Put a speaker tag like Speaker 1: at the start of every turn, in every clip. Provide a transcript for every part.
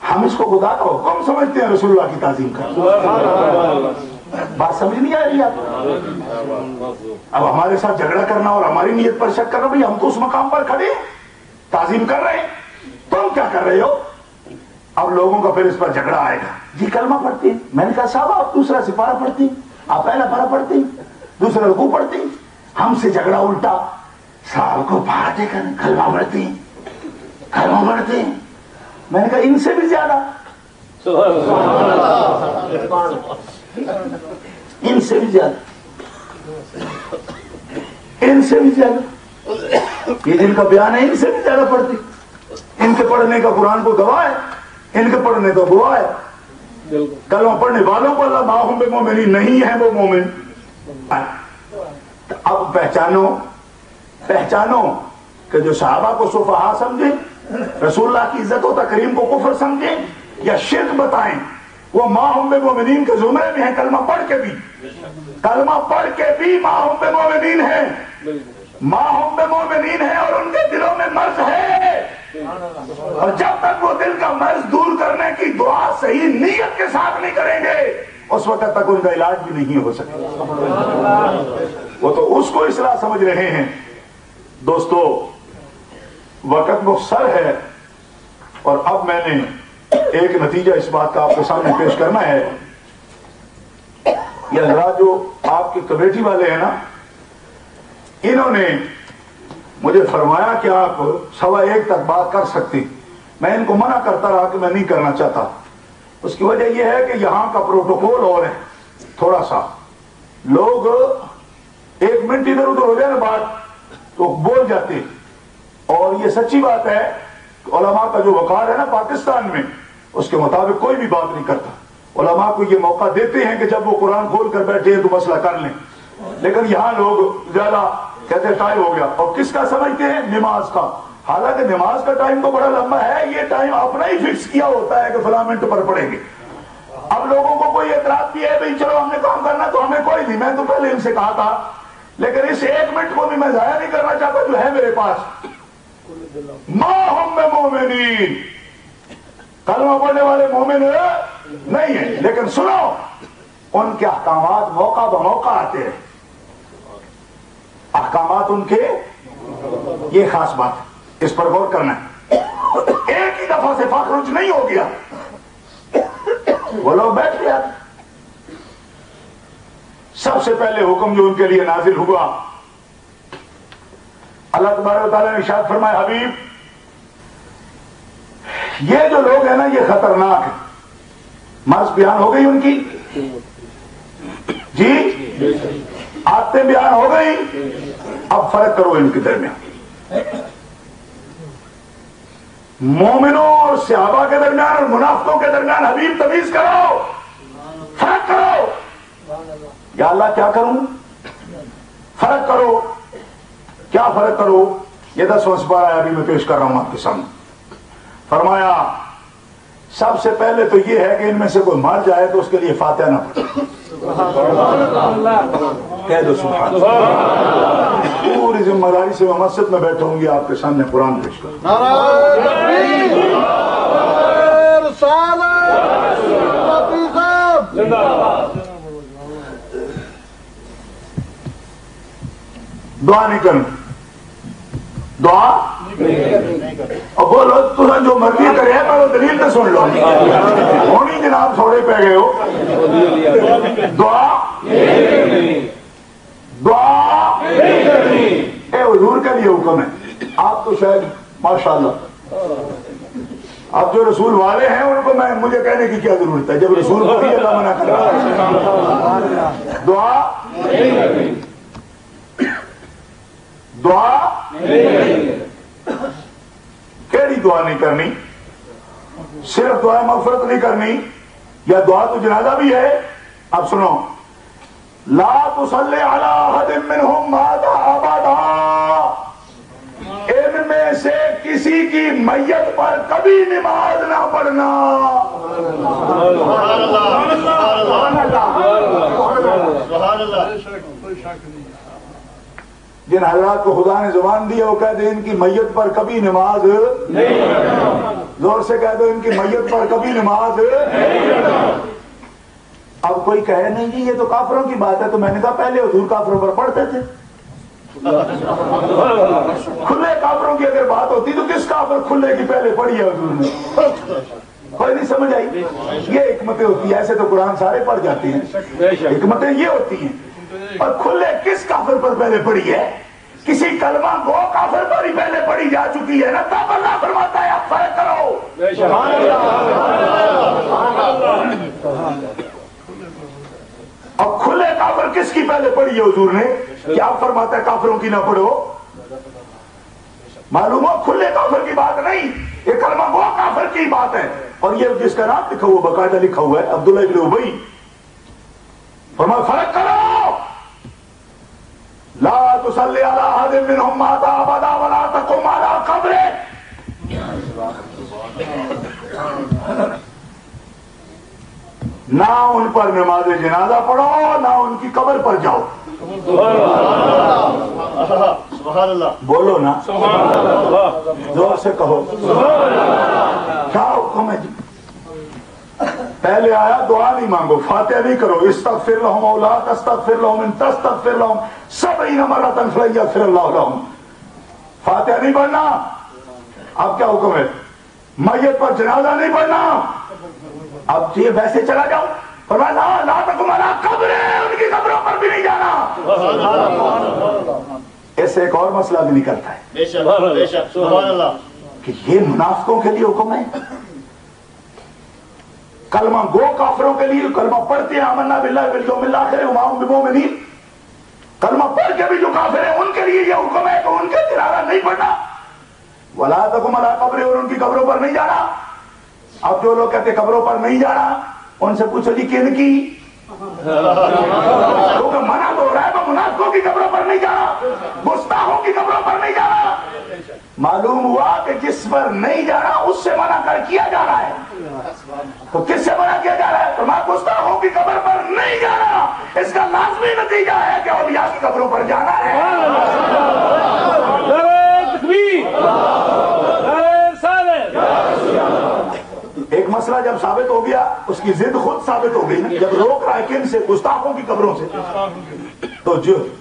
Speaker 1: ہم اس کو خدا کا حکم سمجھتے ہیں، رسول اللہ کی تعظیم کرنا۔ بات سمجھ نہیں آ رہی آپ؟ اب ہمارے ساتھ جھگڑا کرنا اور ہماری نیت پر شک کرنا، بھائی ہم تو اس مقام پر کھڑے ہیں، تعظیم کر رہے ہیں، تم کیا کر رہے ہو؟ اب لوگوں کا پھر اس پر جھگڑا آئے گا، جی کلمہ پڑھتے ہیں۔ میں نے کہا صاحب آپ دوسرا سپارہ پڑھتے ہیں، آپ پہلا پارہ پڑھتے ہیں، دوسرا رکوع پڑھتے ہیں، ہم سے جھگڑا الٹا صاحب کو پڑھتے کریں، کلمہ پڑھتے ہیں، کلمہ پڑھتے ہیں۔ میں نے کہا ان سے بھی زیادہ، ان سے بھی زیادہ، ان سے بھی زیادہ، یہ جن کا بیان ہے ان سے بھی زیادہ پڑھتے، ان کے پڑھنے کا قرآن کو گواہ ہے، ان کے پڑھنے کا گواہ ہے۔ کلمہ پڑھنے والوں کو اللہ ماہم بمومنین نہیں ہے وہ مومن۔ اب پہچانو کہ جو صحابہ کو سفہا سمجھیں، رسول اللہ کی عزت و تکریم کو کفر سمجھیں یا شرک بتائیں، وہ ماہم بمومنین کے زمرے میں ہیں۔ کلمہ پڑھ کے بھی ماہم بمومنین ہیں، ماہم بمومنین ہیں، اور ان کے دلوں میں مرض ہے، اور جب تک وہ دل کا مرض دور کرنے کی دعا صحیح نیت کے ساتھ نہیں کریں گے اس وقت تک ان کا علاج بھی نہیں ہو سکتا۔ وہ تو اس کو اصلاح سمجھ رہے ہیں۔ دوستو وقت مختصر ہے، اور اب میں نے ایک نتیجہ اس بات کا آپ کے سامنے پیش کرنا ہے۔ یہ حضرات جو آپ کی کمیٹی والے ہیں نا، انہوں نے مجھے فرمایا کہ آپ 1:15 تک بات کر سکتے، میں ان کو منع کرتا رہا کہ میں نہیں کرنا چاہتا۔ اس کی وجہ یہ ہے کہ یہاں کا پروٹوکول اور ہے، تھوڑا سا لوگ 1 منٹ ادھر ادھر ہو جائے نا بات تو بول جاتے، اور یہ سچی بات ہے، علماء کا جو وقار ہے نا پاکستان میں، اس کے مطابق کوئی بھی بات نہیں کرتا۔ علماء کو یہ موقع دیتے ہیں کہ جب وہ قرآن کھول کر بیٹھے ہیں تو مسئلہ کر لیں، لیکن یہاں لوگ زیادہ کہتے ہیں ٹائم ہو گیا، اور کس کا سمجھتے ہیں؟ نماز کا۔ حالانکہ نماز کا ٹائم تو بڑا لمبا ہے، یہ ٹائم اپنا ہی فکس کیا ہوتا ہے کہ فلاں منٹ پر پڑھیں گے۔ اب لوگوں کو کوئی اعتراض کیا ہے بھائی چلو ہم نے کام کرنا تو ہمیں کوئی نہیں، میں تو پہلے ان سے کہا تھا، لیکن اس 1 منٹ کو بھی میں ضائع نہیں کرنا چاہتا جو ہے میرے پاس۔ ما ہم بمومنین، کلمہ پڑھنے والے مومن نہیں ہیں، لیکن سنو ان کے احکامات موقع بموقع آتے ہیں، احکامات ان کے، یہ خاص بات ہے، اس پر غور کرنا ہے۔ ایک ہی دفعہ سے فخرج نہیں ہو گیا، وہ لوگ بیٹھ گیا۔ سب سے پہلے حکم جو ان کے لیے نازل ہوا، اللہ تبارک و تعالیٰ نے ارشاد فرمایا حبیب یہ جو لوگ ہیں نا یہ خطرناک ہے۔ مرض بیان ہو گئی ان کی، جی عادتیں بیان ہو گئی، اب فرق کرو ان کے درمیان، مومنوں اور صحابہ کے درمیان اور منافقوں کے درمیان حبیب تمیز کرو، فرق کرو۔ یا اللہ کیا کروں؟ فرق کرو، کیا فرق کرو؟ یہ 10واں سپارہ ہے، ابھی میں پیش کر رہا ہوں آپ کے سامنے۔ فرمایا سب سے پہلے تو یہ ہے کہ ان میں سے کوئی مر جائے تو اس کے لیے فاتحہ نہ پڑھے، کہہ دو سبحان اللہ۔ پوری ذمہ داری سے میں مسجد میں بیٹھا ہوں گی آپ کے سامنے قرآن پیش کروں۔ دعا نہیں کروں، دعا اور بولو تمہیں جو مرضی کرے میں وہ دلیل تو سن لو، ہونی جناب تھوڑے پہ گئے ہو۔ دعا اے حضور کے لیے حکم ہے، آپ تو شاید ماشاءاللہ آپ جو رسول والے ہیں ان کو مجھے کہنے کی کیا ضرورت ہے، جب رسول کو بھی اللہ منع کر رہا ہے۔ دعا کیڑی دعا نہیں کرنی؟ صرف دعا مغفرت نہیں کرنی، یا دعا تو جنازہ بھی ہے۔ اب سنو، لا تصلی علی احد منہم مات ابدا، ان میں سے کسی کی میت پر کبھی نماز نہ پڑھنا۔ جن حضرات کو خدا نے زبان دی ہے وہ کہتے ہیں ان کی میت پر کبھی نماز نہیں۔ زور سے کہہ دو ان کی میت پر کبھی نماز اب کوئی کہے نہیں جی یہ تو کافروں کی بات ہے، تو میں نے کہا پہلے حضور کافروں پر پڑھتے تھے، کھلے کافروں کی اگر بات ہوتی تو کس کافر کھلے کی پہلے پڑھی ہے حضور نے؟ کوئی نہیں سمجھ آئی؟ یہ حکمتیں ہوتی ہیں، ایسے تو قرآن سارے پڑھ جاتے ہیں، حکمتیں یہ ہوتی ہیں۔ اور کھلے کس کافر پر پہلے پڑھی ہے؟ کسی کلمہ گو کافر پر ہی پہلے پڑھی جا چکی ہے نا، تب اللہ فرماتا ہے اب فرق کرو۔ اب کھلے کافر کس کی پہلے پڑھی ہے حضور نے؟ کیا فرماتا ہے کافروں کی نہ پڑھو؟ معلوم ہو کھلے کافر کی بات نہیں، یہ کلمہ گو کافر کی بات ہے۔ اور یہ جس کا نام لکھا ہوا باقاعدہ لکھا ہوا ہے عبداللہ ابن ابی، فرمایا فرق کرو، لا تصلی علی احد منهم مات ابدا ولا تقم علی قبرہ، نہ ان پر نماز جنازہ پڑھو نہ ان کی قبر پر جاؤ۔
Speaker 2: سبحان اللہ،
Speaker 1: بولو نا زور سے کہو کیا حکم ہے جی؟ پہلے آیا دعا نہیں مانگو، فاتحہ نہیں کرو، استغفر لهم او لا تستغفر لهم ان تستغفر لهم 70 مرۃ فلیغفر اللہ لهم، فاتحہ نہیں پڑھنا۔ اب کیا حکم ہے؟ میت پر جنازہ نہیں پڑھنا۔ اب یہ ویسے چلا جاؤ، فرمایا لا لا تقم علی قبر، ان کی قبروں پر بھی نہیں جانا۔ ایسے ایک اور مسئلہ بھی نکلتا ہے
Speaker 2: بے شک بے شک، سبحان اللہ،
Speaker 1: کہ یہ منافقوں کے لیے حکم ہے، کلمہ گو کافروں کے لیے کلمہ پڑھتے ہیں آمنا باللہ والیوم الآخر وما ہم بمؤمنین، کلمہ پڑھ کے بھی جو کافر ہیں ان کے لیے یہ حکم ہے کہ ان کے جنازہ نہیں پڑھنا، ولا تقم علی قبر، اور ان کی قبروں پر نہیں جانا۔ اب جو لوگ کہتے قبروں پر نہیں جانا، ان سے پوچھو جی کن کی؟ کیونکہ منع تو ہو رہا ہے کہ منافقوں کی قبروں پر نہیں جانا، گستاخوں کی قبروں پر نہیں جانا۔ معلوم ہوا کہ جس پر نہیں جانا اس سے منع کر کیا جا رہا ہے، تو کس سے منع کیا جا رہا ہے؟ فرمایا گستاخوں کی قبر پر نہیں جانا۔ اس کا لازمی نتیجہ ہے کہ اولیاء کی قبروں پر جانا ہے۔ ایک مسئلہ جب ثابت ہو گیا، اس کی ضد خود ثابت ہو گئی نا، جب روک رہا ہے کن سے؟ گستاخوں کی قبروں سے، تو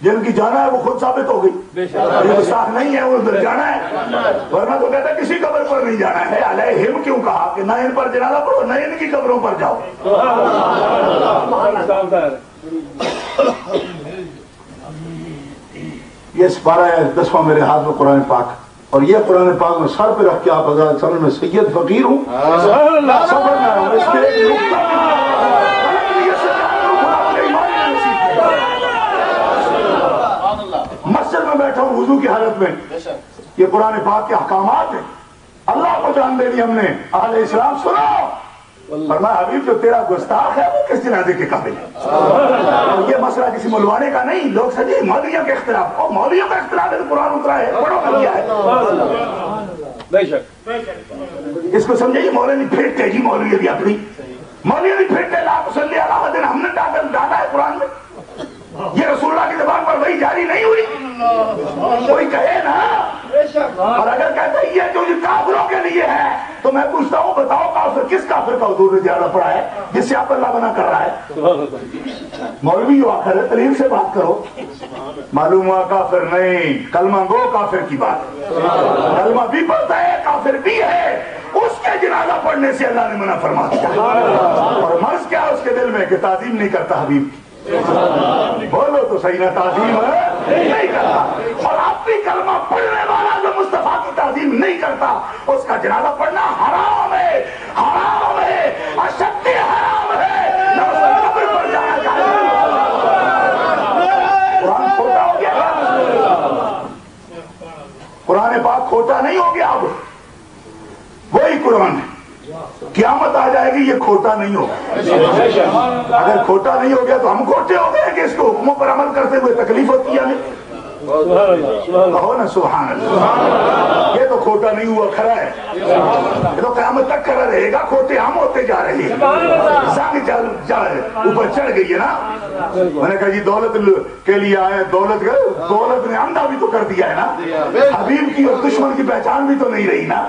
Speaker 1: جن کی جانا ہے وہ خود ثابت ہو گئی، یہ گستاخ نہیں ہے وہ ادھر جانا ہے، ورنہ تو کہتا ہے کسی قبر پر نہیں جانا ہے۔ علیہم کیوں کہا کہ نہ ان پر جنازہ پڑھو نہ ان کی قبروں پر جاؤ۔ یہ سپارہ ہے 10واں میرے ہاتھ میں قرآن پاک، اور یہ قرآن پاک میں سر پہ رکھ کے آپ حضرات سمجھ میں سید فقیر ہوں، سفر میں ہوں، اس میں ایک نقطہ مسجد میں بیٹھا ہوں وضو کی حالت میں، یہ قرآن پاک کے احکامات ہیں، اللہ کو جان دینی ہم نے۔ اہل اسلام سنو، فرمایا حبیب جو تیرا گستاخ ہے وہ کس جنازے کے قابل ہے؟ اور یہ مسئلہ کسی مولوانے کا نہیں، لوگ سجی مولویوں کے اختلاف، اور مولویوں کا اختلاف ہے تو قرآن اترا ہے، پڑھو کر دیا ہے۔
Speaker 2: بے شک،
Speaker 1: اس کو سمجھے مولوی پھیٹتے جی، مولوی بھی اپنی مولوی پھیٹتے، لا تصلی علی احد، ہم نے ڈالا ہے قرآن میں، یہ رسول اللہ کی زبان پر وہی جاری نہیں ہوئی، کوئی کہے نا۔ اور اگر کہتے ہیں یہ جو کافروں کے لیے ہے تو میں پوچھتا ہوں بتاؤ کافر کس کافر کا حضور نے زیادہ پڑھا ہے جس سے آپ اللہ منع کر رہا ہے؟ مولوی ہو آخر دلیل سے بات کرو۔ معلوم ہوا کافر نہیں، کلمہ گو کافر کی بات، کلمہ بھی پڑھتا ہے کافر بھی ہے، اس کے جنازہ پڑھنے سے اللہ نے منع فرما دیا۔ اور مرض کیا اس کے دل میں کہ تعظیم نہیں کرتا حبیب کی، بولو تو صحیح نہ، تعظیم نہیں کرتا۔ اور اب بھی کلمہ پڑھنے والا جو مصطفیٰ کی تعظیم نہیں کرتا اس کا جنازہ پڑھنا حرام ہے، حرام ہے، اشد حرام ہے، نہ اس کی قبر پر جانا چاہیے۔ قرآن کھوٹا ہو گیا، قرآن پاک کھوٹا نہیں ہو گیا، اب وہی قرآن ہے، قیامت آ جائے گی یہ کھوٹا نہیں ہوگا۔ اگر کھوٹا نہیں ہو گیا تو ہم کھوٹے ہو گئے کہ اس کو حکموں پر عمل کرتے ہوئے تکلیف ہوتی ہے ہمیں، کہو نا سبحان اللہ۔ یہ تو کھوٹا نہیں ہوا، کھرا ہے، یہ تو قیامت تک کھرا رہے گا، کھوٹے ہم ہوتے جا رہے ہیں، زنگ اوپر چڑھ گئی ہے نا۔ میں نے کہا جی دولت کے لیے آئے، دولت نے اندھا بھی تو کر دیا ہے نا، حبیب کی اور دشمن کی پہچان بھی تو نہیں رہی نا۔